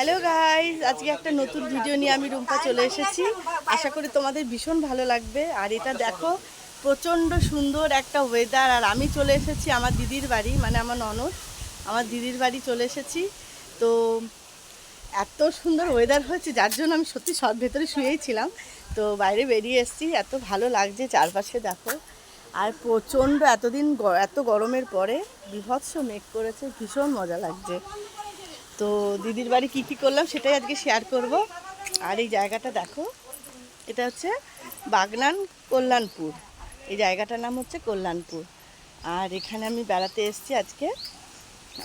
Hello guys, আজকে একটা নতুন ভিডিও নিয়ে আমি রুম্পা চলে এসেছি। আশা করি তোমাদের ভীষণ ভালো লাগবে। আর এটা দেখো, প্রচণ্ড সুন্দর একটা ওয়েদার। আর আমি চলে এসেছি আমার দিদির বাড়ি, মানে আমার ননদ, আমার দিদির বাড়ি চলে এসেছি। তো এত সুন্দর ওয়েদার হয়েছে, যার জন্য আমি সত্যি সব ভেতরে শুয়েই ছিলাম। তো বাইরে বেরিয়ে এসেছি, এত ভালো লাগছে চারপাশে দেখো। আর প্রচণ্ড এত গরমের পরে বীভৎস মেঘ করেছে, ভীষণ মজা লাগছে। তো দিদির বাড়ি কী কী করলাম সেটাই আজকে শেয়ার করব। আর এই জায়গাটা দেখো, এটা হচ্ছে বাগনান কল্যাণপুর। এই জায়গাটার নাম হচ্ছে কল্যাণপুর। আর এখানে আমি বেড়াতে এসেছি আজকে।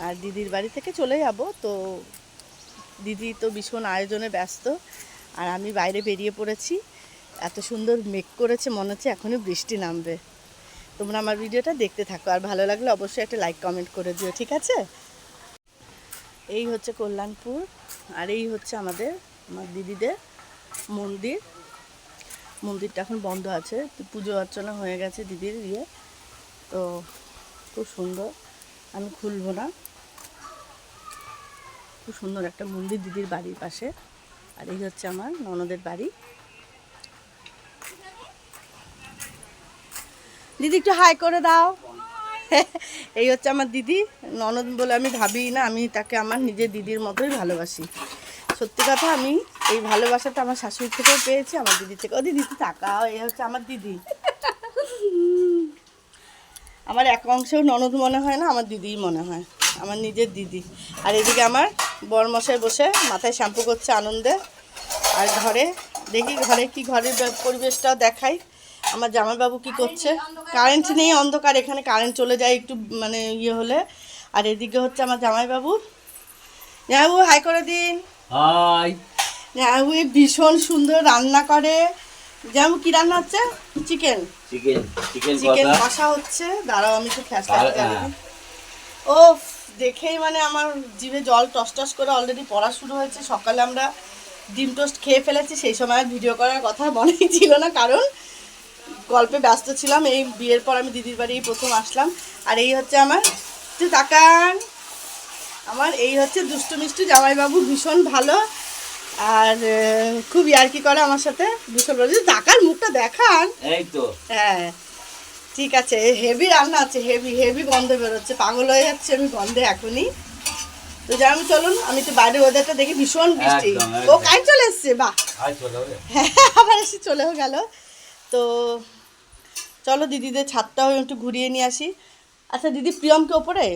আর দিদির বাড়ি থেকে চলে যাব। তো দিদি তো ভীষণ আয়োজনে ব্যস্ত, আর আমি বাইরে বেরিয়ে পড়েছি। এত সুন্দর মেঘ করেছে, মনে হচ্ছে এখনই বৃষ্টি নামবে। তোমরা আমার ভিডিওটা দেখতে থাকো, আর ভালো লাগলে অবশ্যই একটা লাইক কমেন্ট করে দিও, ঠিক আছে? এই হচ্ছে কল্যাণপুর, আর এই হচ্ছে আমার দিদিদের মন্দির। মন্দিরটা এখন বন্ধ আছে, তো পুজো অর্চনা হয়ে গেছে দিদির তো খুব সুন্দর, আমি খুলবো না। খুব সুন্দর একটা মন্দির দিদির বাড়ির পাশে। আর এই হচ্ছে আমার ননদের বাড়ি। দিদি একটু হাই করে দাও। এই হচ্ছে আমার দিদি। ননদ বলে আমি ভাবি না, আমি তাকে আমার নিজের দিদির মতোই ভালোবাসি। সত্যি কথা, আমি এই ভালোবাসাটা আমার শাশুড়ি থেকেও পেয়েছি, আমার দিদি থেকে। ও দিদি তাকাও, এই হচ্ছে আমার দিদি। আমার এক অংশেও ননদ মনে হয় না, আমার দিদিই মনে হয়, আমার নিজের দিদি। আর এদিকে আমার বরমশাই বসে মাথায় শ্যাম্পু করছে আনন্দে। আর ঘরের পরিবেশটাও দেখাই। আমার জামাইবাবু কি করছে। কারেন্ট নেই, অন্ধকার, এখানে কারেন্ট চলে যায় একটু মানে হলে। আর এদিকে হচ্ছে আমার জামাইবাবু। জামাইবাবু হাই করে দিন। হাই। জামাইবাবু ভীষণ সুন্দর রান্না করে। জামাইবাবু কি রান্না হচ্ছে? চিকেন কষা হচ্ছে। দাঁড়াও, আমি একটু ফ্ল্যাশ লাইট জ্বালিয়ে। ও দেখেই মানে আমার জিভে জল টস করে অলরেডি পড়া শুরু হয়েছে। সকালে আমরা ডিম টোস্ট খেয়ে ফেলেছি, সেই সময় আর ভিডিও করার কথা মনেই ছিল না, কারণ গল্পে ব্যস্ত ছিলাম। এই বিয়ের পর আমি দিদির বাড়ি প্রথম আসলাম। আর এই হচ্ছে আমার তাকান, আমার এই হচ্ছে দুষ্টু মিষ্টি জামাইবাবু, ভীষণ ভালো। আর খুব ইয়ার্কি করে আমার সাথে, ভীষণ ভালো। তাকান, মুখটা দেখান। এই তো হ্যাঁ ঠিক আছে। হেভি রান্না আছে, হেভি গন্ধ বেরোচ্ছে, পাগল হয়ে যাচ্ছে আমি গন্ধে এখনই। তো যাই, চলুন আমি একটু বাইরের ওয়েদারটা দেখি। ভীষণ বৃষ্টি। ও কারেন্ট চলে এসছে, বাহ। হ্যাঁ, আবার এসে চলেও গেল। তো চলো দিদিদের ছাদটাও একটু ঘুরিয়ে নিয়ে আসি। আচ্ছা দিদি, প্রিয়মকে ওপরে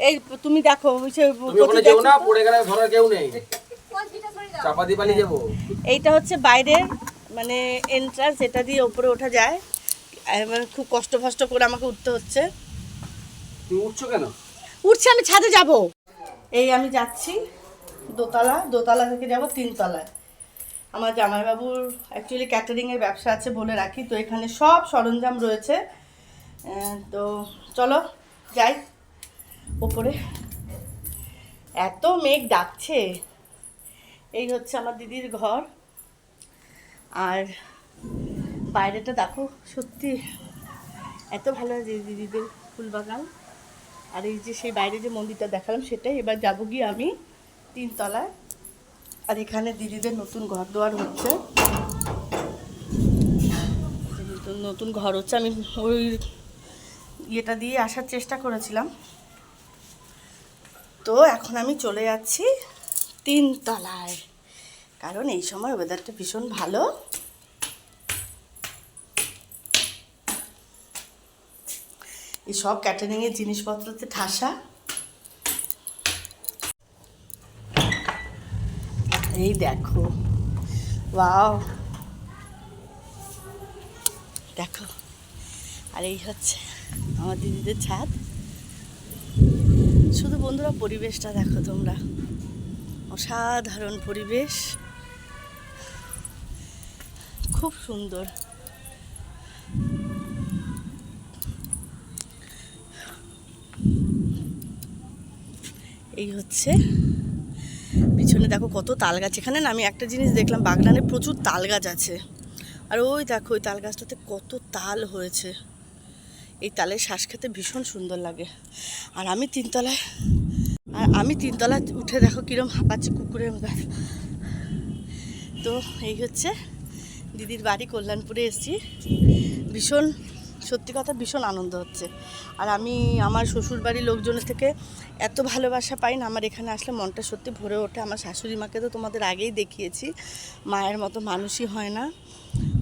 এই তুমি দেখো, এইটা হচ্ছে বাইরের মানে এন্ট্রান্স, এটা দিয়ে ওপরে ওঠা যায়। খুব কষ্ট করে আমাকে উঠতে হচ্ছে। তুমি উঠছো কেন? উঠছি, আমি ছাদে যাব। এই আমি যাচ্ছি দোতলা থেকে যাব তিনতলায়। আমার জামাইবাবুর অ্যাকচুয়ালি ক্যাটারিংয়ের ব্যবসা আছে বলে রাখি, তো এখানে সব সরঞ্জাম রয়েছে। তো চলো যাই ওপরে। এত মেঘ ডাকছে। এই হচ্ছে আমার দিদির ঘর। আর বাইরেটা দেখো, সত্যি এত ভালো লাগে দিদিদের ফুলবাগান। আর এই যে সেই বাইরে যে মন্দিরটা দেখালাম সেটাই। এবার যাবো গিয়ে আমি তিনতলায়। আর এখানে দিদিদের নতুন ঘর দোয়ার হচ্ছে, নতুন ঘর হচ্ছে। আমি ওই ইয়েটা দিয়ে আসার চেষ্টা করেছিলাম। তো এখন আমি চলে যাচ্ছি তিনতলায়, কারণ এই সময় ওয়েদারটা ভীষণ ভালো। এই সব ক্যাটারিংয়ের জিনিসপত্রতে ঠাসা। এই দেখো, ওয়াও, দেখো। আর এই হচ্ছে আমার দিদিদের ছাদ। শুধু বন্ধুরা পরিবেশটা দেখো তোমরা, অসাধারণ পরিবেশ, খুব সুন্দর। এই হচ্ছে পিছনে দেখো কত তাল গাছ। এখানে না আমি একটা জিনিস দেখলাম, বাগনানে প্রচুর তাল গাছ আছে। আর ওই দেখো ওই তাল গাছটাতে কত তাল হয়েছে। এই তালের শ্বাস খেতে ভীষণ সুন্দর লাগে। আর আমি তিনতলায় আর আমি 3 তলা উঠে দেখো কিরম হাঁপাচ্ছে কুকুরের মতো। তো এই হচ্ছে দিদির বাড়ি, কল্যাণপুরে এসেছি। ভীষণ, সত্যি কথা ভীষণ আনন্দ হচ্ছে। আর আমি আমার শ্বশুর বাড়ির লোকজনের থেকে এত ভালোবাসা পাই না, আমার এখানে আসলে মনটা সত্যি ভরে ওঠে। আমার শাশুড়ি মাকে তো তোমাদের আগেই দেখিয়েছি, মায়ের মতো মানুষই হয় না।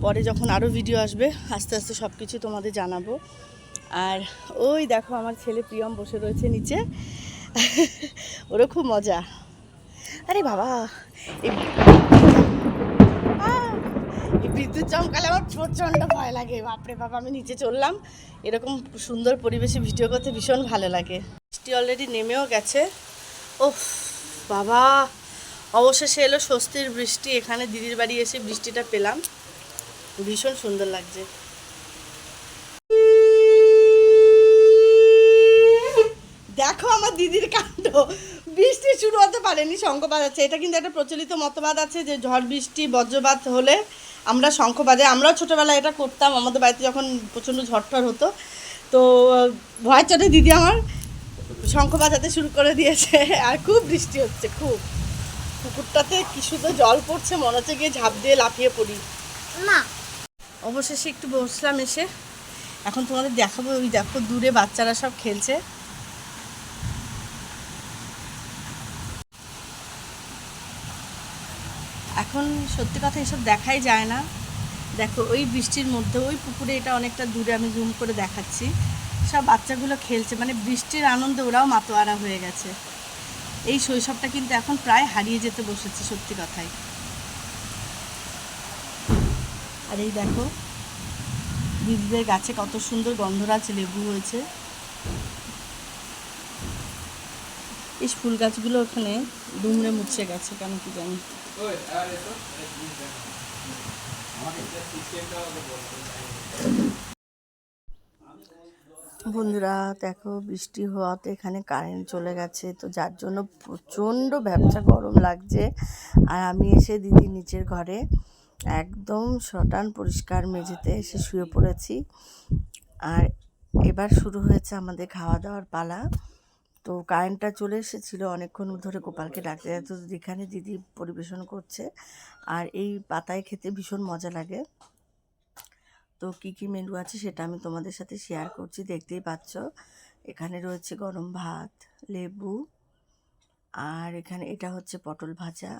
পরে যখন আরও ভিডিও আসবে আস্তে আস্তে সব কিছু তোমাদের জানাবো। আর ওই দেখো আমার ছেলে প্রিয়ম বসে রয়েছে নিচে, ওরও খুব মজা। আরে বাবা, এই এই বিদ্যুৎ চমকালে আমার প্রচণ্ড ভয় লাগে, বাপরে বাবা। আমি নিচে চললাম, এরকম সুন্দর পরিবেশে ভিডিও করতে ভীষণ ভালো লাগে। বৃষ্টি অলরেডি নেমেও গেছে। ওহ বাবা, অবশেষে এলো স্বস্তির বৃষ্টি। এখানে দিদির বাড়ি এসে বৃষ্টিটা পেলাম, ভীষণ সুন্দর লাগছে। দেখো আমার দিদির কাণ্ড, বৃষ্টি শুরু হতে পারেনি, শঙ্খ বাজাচ্ছে। এটা কিন্তু একটা প্রচলিত মতবাদ আছে যে ঝড় বৃষ্টি বজ্রপাত হলে আমরা শঙ্খ বাজাই। আমরাও ছোটোবেলায় এটা করতাম, আমাদের বাড়িতে যখন প্রচণ্ড ঝড় হতো। তো ভয় চটে দিদি আমার শঙ্খ বাজাতে শুরু করে দিয়েছে। আর খুব বৃষ্টি হচ্ছে, খুব। পুকুরটাতে কি সুন্দর জল পড়ছে, মনে হচ্ছে গিয়ে ঝাঁপ দিয়ে লাফিয়ে পড়ি না। অবশেষে একটু বসলাম এসে, এখন তোমাদের দেখাবো। ওই দেখো দূরে বাচ্চারা সব খেলছে। এখন সত্যি কথা এসব দেখাই যায় না। দেখো ওই বৃষ্টির মধ্যে ওই পুকুরে, এটা অনেকটা দূরে, আমি জুম করে দেখাচ্ছি, সব বাচ্চাগুলো খেলছে। মানে বৃষ্টির আনন্দে ওরাও মাতোয়ারা হয়ে গেছে। এই শৈশবটা কিন্তু এখন প্রায় হারিয়ে যেতে বসেছে, সত্যি কথাই। আর এই দেখো দিদিদের গাছে কত সুন্দর গন্ধরাজ লেবু হয়েছে। এই ফুল গাছগুলো ওখানে দুমড়ে মুছে গেছে কেন কি জানি। বন্ধুরা দেখো বৃষ্টি হওয়াতে এখানে কারেন্ট চলে গেছে, তো যার জন্য প্রচণ্ড ভ্যাপসা গরম লাগছে। আর আমি এসে দিদি নিচের ঘরে একদম শটান পরিষ্কার মেঝেতে এসে শুয়ে পড়েছি। আর এবার শুরু হয়েছে আমাদের খাওয়া দাওয়ার পালা। তো কারেন্টটা চলে এসেছিলো, অনেকক্ষণ ধরে গোপালকে ডাকতে তো যেখানে দিদি পরিবেশন করছে। আর এই পাতায় খেতে ভীষণ মজা লাগে। তো কী কী মেনু আছে সেটা আমি তোমাদের সাথে শেয়ার করছি, দেখতেই পাচ্ছ। এখানে রয়েছে গরম ভাত, লেবু, আর এখানে এটা হচ্ছে পটল ভাজা,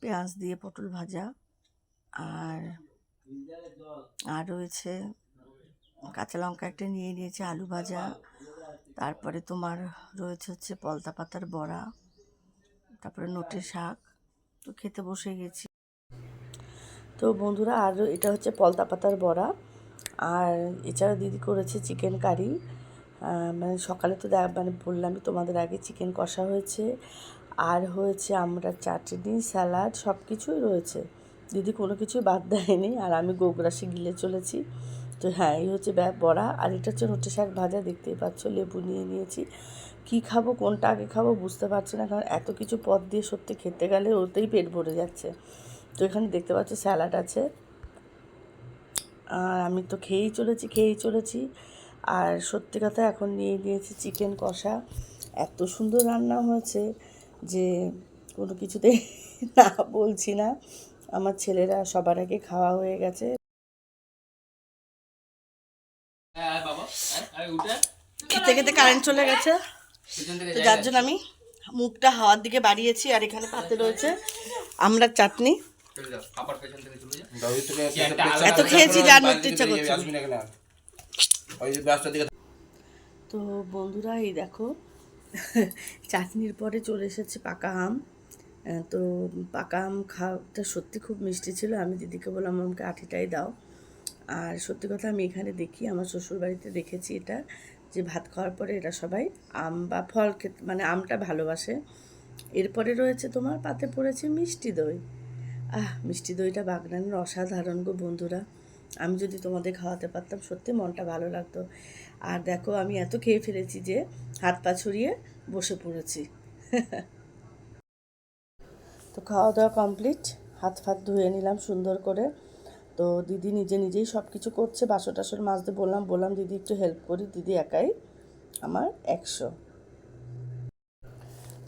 পেঁয়াজ দিয়ে পটল ভাজা, আর রয়েছে কাঁচা লঙ্কা একটা নিয়ে নিয়েছে, আলু ভাজা, তারপরে তোমার রয়েছে হচ্ছে পলতা পাতার বড়া, তারপরে নোটের শাক। তো খেতে বসে গেছি। তো বন্ধুরা, আর এটা হচ্ছে পলতা পাতার বড়া, আর এছাড়া দিদি করেছে চিকেন কারি। মানে সকালে তো মানে বললামই তোমাদের আগে, চিকেন কষা হয়েছে, আর হয়েছে আমরা চাটনি, স্যালাড, সব কিছুই রয়েছে। দিদি কোনো কিছুই বাদ দেয়নি। আর আমি গোগ্রাসে গিলে চলেছি। তো হ্যাঁ, এই হচ্ছে বড়া, আর এটা হচ্ছে নোটে শাক ভাজা, দেখতেই পাচ্ছ। লেবু নিয়ে নিয়েছি। কী খাবো, কোনটা আগে খাবো বুঝতে পারছি না, কারণ এত কিছু পদ দিয়ে সত্যি খেতে গেলে ওতেই পেট ভরে যাচ্ছে। তো এখানে দেখতে পাচ্ছ স্যালাড আছে, আর আমি তো খেয়েই চলেছি। আর সত্যি কথা এখন নিয়ে নিয়েছি চিকেন কষা। এত সুন্দর রান্না হয়েছে যে কোনো কিছুতেই না বলছি না। আমার ছেলেরা সবার আগে খাওয়া হয়ে গেছে। খেতে খেতে কারেন্ট চলে গেছে, তো যার জন্য আমি মুখটা হাওয়ার দিকে বাড়িয়েছি। আর এখানে পাতে রয়েছে আমরা চাটনি। এত খেয়েছি যে আর নড়তে ইচ্ছা করছে। তো বন্ধুরা এই দেখো চাটনির পরে চলে এসেছে পাকা আম। তো পাকা আম খাওয়াটা সত্যি খুব মিষ্টি ছিল। আমি দিদিকে বললাম আমাকে আঠিটাই দাও। আর সত্যি কথা আমি এখানে দেখি, আমার শ্বশুরবাড়িতে দেখেছি এটা, যে ভাত খাওয়ার পরে এরা সবাই আম বা ফল খেতে, মানে আমটা ভালোবাসে। এরপরে রয়েছে তোমার পাতে পড়েছে মিষ্টি দই। মিষ্টি দইটা বাগনানের অসাধারণ গো বন্ধুরা। আমি যদি তোমাদের খাওয়াতে পারতাম সত্যি মনটা ভালো লাগতো। আর দেখো আমি এত খেয়ে ফেলেছি যে হাত পা ছড়িয়ে বসে পড়েছি। তো খাওয়া দাওয়া কমপ্লিট, হাত ফাত ধুয়ে নিলাম সুন্দর করে। তো দিদি নিজেই সব কিছু করছে, বাসন টাসন মাজতে বললাম দিদি একটু হেল্প করি। দিদি একাই আমার 100।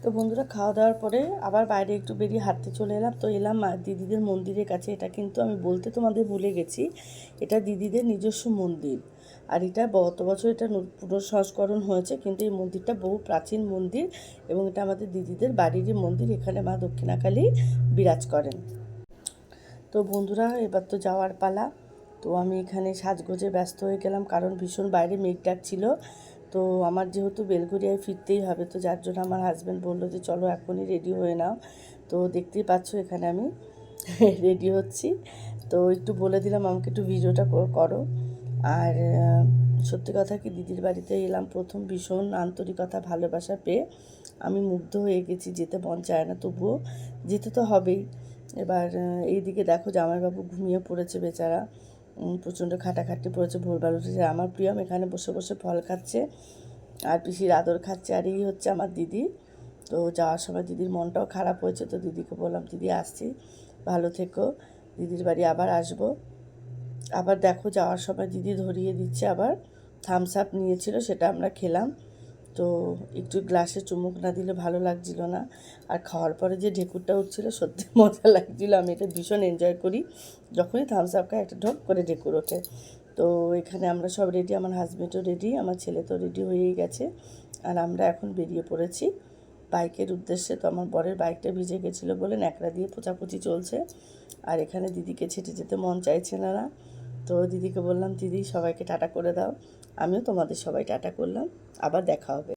তো বন্ধুরা খাওয়া দাওয়ার পরে আবার বাইরে একটু বেরিয়ে হাঁটতে চলে এলাম। তো এলাম দিদিদের মন্দিরের কাছে। এটা কিন্তু আমি বলতে তোমাদের ভুলে গেছি, এটা দিদিদের নিজস্ব মন্দির। আর এটা গত বছর এটা পুনঃসংস্করণ হয়েছে, কিন্তু এই মন্দিরটা বহু প্রাচীন মন্দির এবং এটা আমাদের দিদিদের বাড়িরই মন্দির। এখানে মা দক্ষিণাকালী বিরাজ করেন। তো বন্ধুরা এবার তো যাওয়ার পালা। তো আমি এখানে সাজগোজে ব্যস্ত হয়ে গেলাম, কারণ ভীষণ বাইরে মেঘ ডাকছিল। তো আমার যেহেতু বেলঘরিয়ায় ফিরতেই হবে, তো যার জন্য আমার হাজব্যান্ড বললো যে চলো এখনই রেডি হয়ে নাও। তো দেখতেই পাচ্ছ এখানে আমি রেডি হচ্ছি। তো একটু বলে দিলাম আমাকে একটু ভিডিওটা করো। আর সত্যি কথা কি, দিদির বাড়িতে এলাম প্রথম, ভীষণ আন্তরিকতা ভালোবাসা পেয়ে আমি মুগ্ধ হয়ে গেছি। যেতে মন চায় না, তবুও যেতে তো হবেই। এবার এইদিকে দেখো জামাইবাবু ঘুমিয়ে পড়েছে বেচারা, প্রচণ্ড খাটাখাটনি পড়েছে, ভোরবেলা উঠেছে। আমার প্রিয়ম এখানে বসে বসে ফল খাচ্ছে আর পিসির আদর খাচ্ছে। আর এই হচ্ছে আমার দিদি। তো যাওয়ার সময় দিদির মনটাও খারাপ হয়েছে, তো দিদিকে বললাম দিদি আসছি, ভালো থেকো, দিদির বাড়ি আবার আসবো। আবার দেখো যাওয়ার সময় দিদি ধরিয়ে দিচ্ছে, আবার থামস আপ নিয়েছিল, সেটা আমরা খেলাম। তো একটু গ্লাসে চুমুক না দিলে ভালো লাগছিল না। আর খাওয়ার পরে যে ঢেকুরটা উঠছিল সত্যি মজা লাগছিল। আমি এটা ভীষণ এনজয় করি, যখনই থামস আপ খাই একটা ঢপ করে ঢেকুর ওঠে। তো এখানে আমরা সব রেডি, আমার হাজব্যান্ডও রেডি, আমার ছেলে তো রেডি হয়েই গেছে। আর আমরা এখন বেরিয়ে পড়েছি বাইকের উদ্দেশ্যে। তো আমার বরের বাইকটা ভিজে গেছিলো বলে ন্যাকড়া দিয়ে পোছাপুছি চলছে। আর এখানে দিদিকে ছেড়ে যেতে মন চাইছে না। তো দিদিকে বললাম দিদি সবাইকে টাটা করে দাও। আমিও তোমাদের সবাই টাটা করলাম, আবার দেখা হবে।